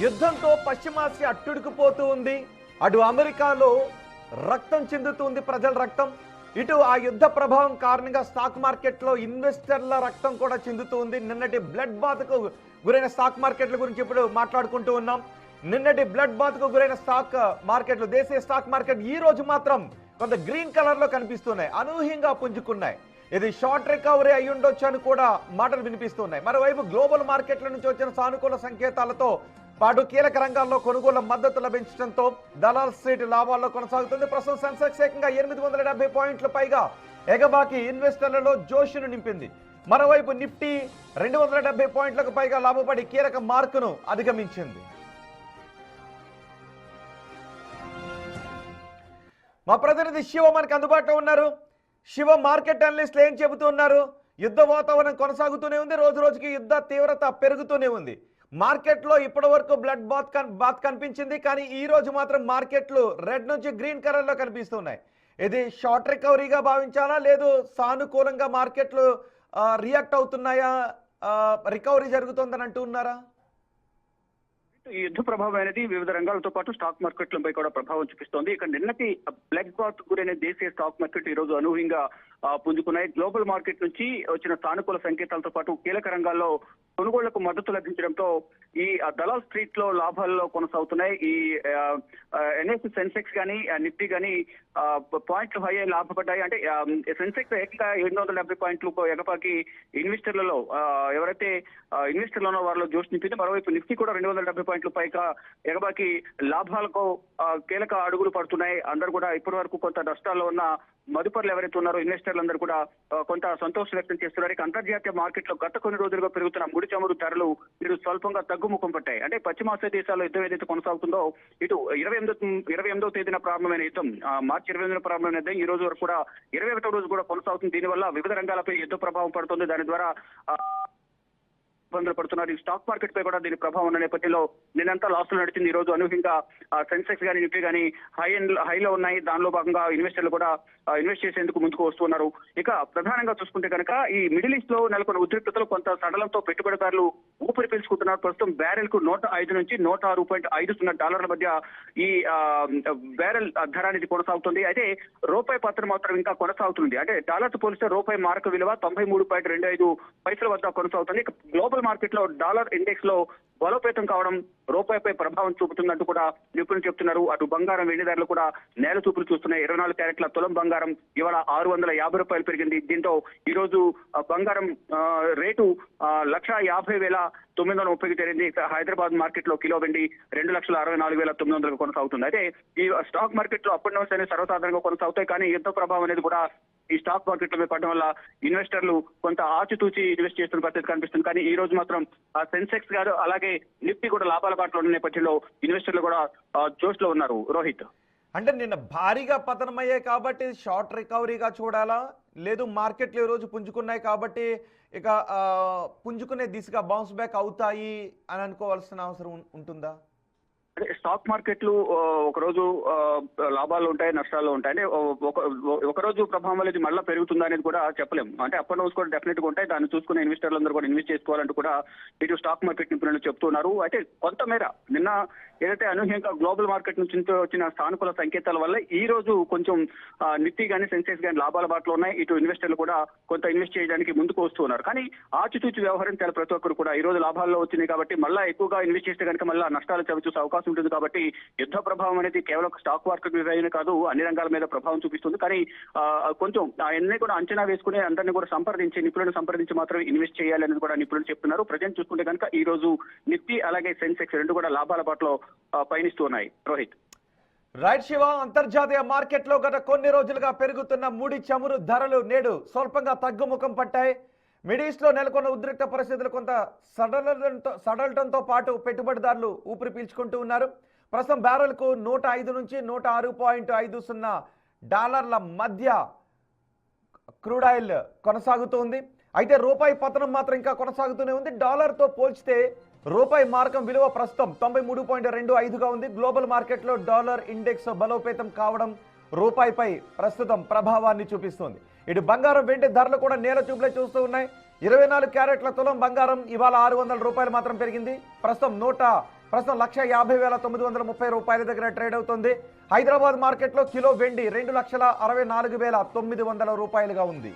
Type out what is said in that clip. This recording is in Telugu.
యుద్ధంతో పశ్చిమాసియా అట్టుడుకుపోతూ ఉంది. అటు అమెరికాలో రక్తం చెందుతుంది, ప్రజల రక్తం. ఇటు ఆ యుద్ధ ప్రభావం కారణంగా స్టాక్ మార్కెట్లో ఇన్వెస్టర్ల రక్తం కూడా చెందుతూ ఉంది. నిన్నటి బ్లడ్ బాత్కు గురైన స్టాక్ మార్కెట్ల గురించి ఇప్పుడు మాట్లాడుకుంటూ ఉన్నాం. నిన్నటి బ్లడ్ బాత్కు గురైన స్టాక్ మార్కెట్లు, దేశీయ స్టాక్ మార్కెట్ ఈ రోజు మాత్రం కొంత గ్రీన్ కలర్ లో కనిపిస్తున్నాయి, అనూహ్యంగా పుంజుకున్నాయి. ఇది షార్ట్ రికవరీ అయి ఉండొచ్చు అని కూడా మాటలు వినిపిస్తున్నాయి. మరోవైపు గ్లోబల్ మార్కెట్ల నుంచి వచ్చిన సానుకూల సంకేతాలతో పాటు కీలక రంగాల్లో కొనుగోళ్ల మద్దతు లభించడంతో దలాల్ స్ట్రీట్ లాభాల్లో కొనసాగుతుంది. ప్రస్తుతం సెన్సెక్స్ ఏకంగా 870 పాయింట్ల పైగా ఎగబాకి ఇన్వెస్టర్లలో జోషును నింపింది. మరోవైపు నిఫ్టీ 270 పాయింట్లకు పైగా లాభపడి కీలక మార్కును అధిగమించింది. మా ప్రతినిధి శివ మనకు అందుబాటులో ఉన్నారు. శివ, మార్కెట్ అనలిస్టులు ఏం చెబుతున్నారు? యుద్ధ వాతావరణం కొనసాగుతూనే ఉంది, రోజు రోజుకి యుద్ధ తీవ్రత పెరుగుతూనే ఉంది. మార్కెట్లో ఇప్పటి వరకు బ్లడ్ బాత్ కనిపించింది, కానీ ఈ రోజు మాత్రం మార్కెట్లు రెడ్ నుంచి గ్రీన్ కలర్ లో కనిపిస్తున్నాయి. ఇది షార్ట్ రికవరీగా భావించాలా, లేదు సానుకూలంగా మార్కెట్లు రియాక్ట్ అవుతున్నాయా, రికవరీ జరుగుతుందని అంటున్నారా? ఈ యుద్ధ ప్రభావం అనేది వివిధ రంగాలతో పాటు స్టాక్ మార్కెట్లపై కూడా ప్రభావం చూపిస్తోంది. ఇక నిన్నటి బ్లడ్ బాత్ గురైన దేశీయ స్టాక్ మార్కెట్ ఈ రోజు అనూహ్యంగా పుంజుకున్నాయి. గ్లోబల్ మార్కెట్ నుంచి వచ్చిన సానుకూల సంకేతాలతో పాటు కీలక రంగాల్లో కొనుగోళ్లకు మద్దతు లభించడంతో ఈ దలాల్ స్ట్రీట్ లో లాభాల్లో కొనసాగుతున్నాయి. ఈ ఎన్ఎస్సి సెన్సెక్స్ కానీ నిఫ్టీ కానీ పాయింట్లు హై అయి లాభపడ్డాయి. అంటే సెన్సెక్స్ ఏకంగా 770 పాయింట్లు ఎగపాకి ఇన్వెస్టర్లలో ఎవరైతే ఇన్వెస్టర్లు ఉన్న వారిలో జోష్ నింపింది. మరోవైపు నిఫ్టీ కూడా 270 పాయింట్లు పైగా ఎగబాకి లాభాలకు కీలక అడుగులు పడుతున్నాయి. అందరూ కూడా ఇప్పటి వరకు కొంత నష్టాల్లో ఉన్న మదుపర్లు ఎవరైతే ఉన్నారో ఇన్వెస్టర్లందరూ కూడా కొంత సంతోషం వ్యక్తం చేస్తున్నారు. ఇక అంతర్జాతీయ మార్కెట్లో గత కొన్ని రోజులుగా పెరుగుతున్న ముడి చమురు ధరలు ఇటు స్వల్పంగా తగ్గుముఖం పట్టాయి. అంటే పశ్చిమాసియా దేశాల్లో యుద్ధం ఏదైతే కొనసాగుతుందో, ఇటు 28వ తేదీన ప్రారంభమైన యుద్ధం, మార్చి 28న ప్రారంభమైన యుద్ధం ఈ రోజు వరకు కూడా 21వ రోజు కూడా కొనసాగుతుంది. దీనివల్ల వివిధ రంగాలపై యుద్ధ ప్రభావం పడుతుంది. దాని ద్వారా ఇబ్బందులు పడుతున్నారు. ఈ స్టాక్ మార్కెట్ పై కూడా దీని ప్రభావం ఉన్న నేపథ్యంలో నిన్నంతా లాస్లు నడిచింది. ఈ రోజు అనూహ్యంగా సెన్సెక్స్ కానీ నిఫ్టీ కానీ హైలో ఉన్నాయి. దానిలో భాగంగా ఇన్వెస్టర్లు కూడా ఇన్వెస్ట్ చేసేందుకు ముందుకు వస్తున్నారు. ఇక ప్రధానంగా చూసుకుంటే కనుక ఈ మిడిల్ ఈస్ట్ లో నెలకొన్న ఉద్రిక్తతలు కొంత సడలంతో పెట్టుబడిదారులు ఊపిరి పీల్చుకుంటున్నారు. ప్రస్తుతం బ్యారెల్ కు 105 నుంచి 106.50 డాలర్ల మధ్య ఈ బ్యారెల్ ధర అనేది కొనసాగుతుంది. అయితే రూపాయి పత్రం మాత్రం ఇంకా కొనసాగుతుంది. అంటే డాలర్ తో పోలిస్తే రూపాయి మార్క విలువ 93.25 వద్ద కొనసాగుతుంది. గ్లోబల్ మార్కెట్ లో డాలర్ ఇండెక్స్ లో బలోపేతం కావడం రూపాయిపై ప్రభావం చూపుతుందంటూ కూడా నిపుణులు చెప్తున్నారు. అటు బంగారం, వెండి ధరలు కూడా నేల చూపులు చూస్తున్నాయి. 24 క్యారెట్ల తులం బంగారం ఇవాళ 650 రూపాయలు పెరిగింది. దీంతో ఈ రోజు బంగారం రేటు 1,50,930కి చేరింది. హైదరాబాద్ మార్కెట్ లో కిలో వెండి 2,64,900 కొనసాగుతుంది. అయితే ఈ స్టాక్ మార్కెట్ లో అప్ అండ్ డౌన్స్ అనేవి సర్వసాధారణంగా కొనసాగుతాయి. కానీ యుద్ధ ప్రభావం అనేది కూడా ఈ స్టాక్ మార్కెట్ల పడడం వల్ల ఇన్వెస్టర్లు కొంత ఆచితూచి ఇన్వెస్ట్ చేస్తున్న పరిస్థితి కనిపిస్తుంది. కానీ ఈ రోజు మాత్రం సెన్సెక్స్ గారు అలాగే నిఫ్టీ కూడా లాభాల బాటలో ఉన్న నేపథ్యంలో ఇన్వెస్టర్లు కూడా జోష్ లో ఉన్నారు. రోహిత్, అంటే నిన్న భారీగా పతనమయ్యాయి కాబట్టి షార్ట్ రికవరీగా చూడాలా, లేదు మార్కెట్లు ఈ రోజు పుంజుకున్నాయి కాబట్టి ఇక పుంజుకునే దిశగా బౌన్స్ బ్యాక్ అవుతాయి అని అనుకోవాల్సిన అవసరం ఉంటుందా? అంటే స్టాక్ మార్కెట్లు ఒకరోజు లాభాలు ఉంటాయి, నష్టాలు ఉంటాయి. అంటే ఒక రోజు ప్రభావం అనేది మళ్ళీ పెరుగుతుందా అనేది కూడా చెప్పలేము. అంటే అప్ అండ్ డౌన్స్ కూడా డెఫినెట్ గా ఉంటాయి. దాన్ని చూసుకునే ఇన్వెస్టర్లు అందరూ కూడా ఇన్వెస్ట్ చేసుకోవాలంటూ కూడా ఇటు స్టాక్ మార్కెట్ నిపుణులు చెప్తున్నారు. అయితే కొంతమేర నిన్న ఏదైతే అనూహ్యంగా గ్లోబల్ మార్కెట్ నుంచి వచ్చిన సానుకూల సంకేతాల వల్ల ఈ రోజు కొంచెం నిఫ్టీ కానీ సెన్సెక్స్ కానీ లాభాల బాటలో ఉన్నాయి. ఇటు ఇన్వెస్టర్లు కూడా కొంత ఇన్వెస్ట్ చేయడానికి ముందుకు వస్తున్నారు. కానీ ఆచితూచి వ్యవహరించాలి ప్రతి ఒక్కరు కూడా. ఈ రోజు లాభాల్లో వచ్చినాయి కాబట్టి మళ్ళీ ఎక్కువగా ఇన్వెస్ట్ చేస్తే కనుక మళ్ళీ నష్టాలు చవిచూసే అవకాశం ఉంటుంది. కాబట్టి యుద్ధ ప్రభావం అనేది కేవలం స్టాక్ మార్కెట్ మీద కాదు, అన్ని రంగాల మీద ప్రభావం చూపిస్తుంది. కానీ కొంచెం అన్ని కూడా అంచనా వేసుకుని అందరినీ కూడా నిపుణులను సంప్రదించి మాత్రమే ఇన్వెస్ట్ చేయాలి అనేది కూడా నిపుణులు చెప్తున్నారు. ప్రజెంట్ చూసుకుంటే కనుక ఈ రోజు నిఫ్టీ అలాగే సెన్సెక్స్ రెండు కూడా లాభాల బాటలో పయనిస్తున్నాయి. రోహిత్, రైట్ శివ, అంతర్జాతీయ మార్కెట్లో గత కొన్ని రోజులుగా పెరుగుతున్న ముడి చమురు ధరలు నేడు స్వల్పంగా తగ్గుముఖం పట్టాయి. మిడిల్ ఈస్ట్ లో నెలకొన్న ఉద్రిక్త పరిస్థితులు కొంత సడలటంతో పాటు పెట్టుబడిదారులు ఊపిరి పీల్చుకుంటూ ఉన్నారు. ప్రస్తుతం బ్యారెల్ కు 105 నుంచి 106.50 డాలర్ల మధ్య క్రూడ్ ఆయిల్ కొనసాగుతుంది. అయితే రూపాయి పతనం మాత్రం ఇంకా కొనసాగుతూనే ఉంది. డాలర్తో పోల్చితే రూపాయి మార్కం విలువ ప్రస్తుతం 93.25గా ఉంది. గ్లోబల్ మార్కెట్లో డాలర్ ఇండెక్స్ బలోపేతం కావడం రూపాయిపై ప్రస్తుతం ప్రభావాన్ని చూపిస్తుంది. ఇటు బంగారం, వెండి ధరలు కూడా నేల చూపులే చూస్తూ ఉన్నాయి. 24 క్యారెట్ల తులం బంగారం ఇవాళ 600 రూపాయలు మాత్రం పెరిగింది. ప్రస్తుతం ప్రస్తుతం 1,50,930 రూపాయల దగ్గర ట్రేడ్ అవుతుంది. హైదరాబాద్ మార్కెట్లో కిలో వెండి 2,64,900 రూపాయలుగా ఉంది.